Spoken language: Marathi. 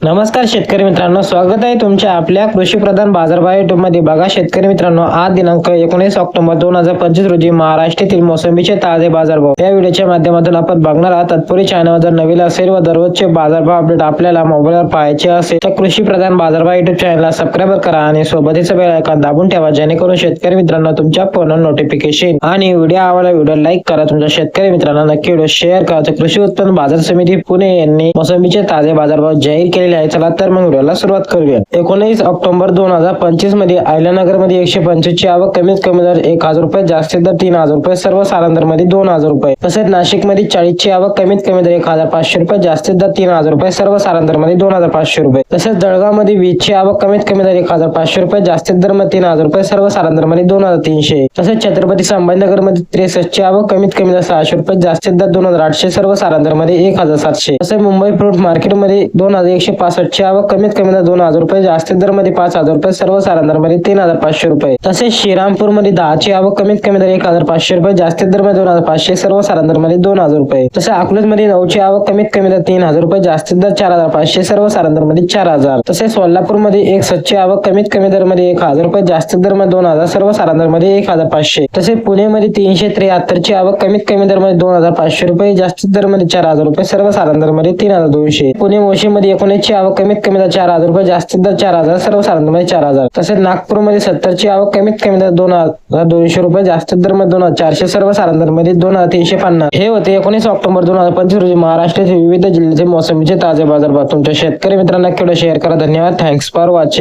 नमस्कार शेतकरी मित्रांनो, स्वागत आहे तुमच्या आपल्या कृषी प्रधान बाजारभाव युट्यूब मध्ये. बघा शेतकरी मित्रांनो, आज दिनांक 19 ऑक्टोबर 2025 रोजी महाराष्ट्रातील मोसंबीचे ताजे बाजारभाव या व्हिडिओच्या माध्यमातून आपण बघणार आहात. तत्पूर्वी चॅनल जर नवीन असेल व दररोजचे बाजारभाव अपडेट आपल्याला मोबाईलवर पाहायचे असेल तर कृषी प्रधान बाजारभाव युट्यूब चॅनलला सबस्क्राईब करा आणि सोबतच बेल आयकॉन दाबून ठेवा, जेणेकरून शेतकरी मित्रांनो तुमच्या फोनवर नोटिफिकेशन आणि व्हिडिओ आवडला व्हिडिओ लाईक करा. तुमच्या शेतकरी मित्रांना नक्की व्हिडिओ शेअर करा. तर कृषी उत्पन्न बाजार समिती पुणे यांनी मोसंबीचे ताजे बाजारभाव जाहीर केले आहे. चला तर मग व्हिडिओला सुरुवात करूया. 19 ऑक्टोबर 2025 मध्ये अहिल्यानगर मध्ये 125 ची आवक, कमीत कमी दर 1000 रुपये, जास्तीत दर 3000 रुपये, सर्व सारांदर मध्ये 2000 रुपये. तसेच नाशिक मध्ये 40 ची आवक, कमीत कमी दर 1500 रुपये, जास्तीत दर 3000 रुपये, सर्व सारांदर मध्ये 2500 रुपये. तसेच जळगाव मध्ये 20 ची आवक, कमीत कमी दर 1500 रुपये, जास्तीत दर 3000 रुपये, सर्व सारांदर मध्ये 2300. तसेच छत्रपती संभाजीनगर मध्ये 63 ची आवक, कमीत कमी दर 600 रुपये, जास्तीत दर 2800, सर्व सारांदर मध्ये 1700. तसेच मुंबई फ्रूट मार्केट मध्ये 2165 ची आवक, कमीत कमी दर 2000 रुपये, जास्तीत दर मध्ये 5000 रुपये, सर्व सारांदर मध्ये 3500 रुपये. तसेच श्रीरामपूर मध्ये 10 ची आवक, कमीत कमी दर 1500 रुपये, जास्तीत दर मध्ये 2500, सर्व सारांदर मध्ये 2000 रुपये. तसेच अकलूज मध्ये 9 ची आवक, कमीत कमी दर 3000 रुपये, जास्तीत दर 4500, सर्व सारांदर मध्ये 4000. तसेच सोलापूर मध्ये 61 ची आवक, कमीत कमी दर मध्ये 1000 रुपये, जास्तीत दर मध्ये 2000, सर्व सारांदर मध्ये 1500. तसेच पुणे मध्ये 373 ची आवक, कमीत कमी दर मध्ये 2500 रुपये, जास्तीत दर मध्ये 4000 रुपये, सर्व सारांदर मध्ये 3200. पुणे मोशी मध्ये 19 ची आवक, कमीत कमी दर 4000 रुपये, जास्तीत दर 4000, सर्व सारांदर मध्ये 4000. तसेच नागपूर मध्ये 70 ची आवक, कमीत कमी दर 2200 रुपये, जास्तीत दर मध्ये 2400, सर्व सारांदर मध्ये 2350. हे होते 19 ऑक्टोबर 2025 रोजी महाराष्ट्रातील विविध जिल्ह्याचे मोसंबीचे ताजे बाजारभाव. तुमच्या शेतकरी मित्रांना शेअर करा. धन्यवाद. Thanks for watching.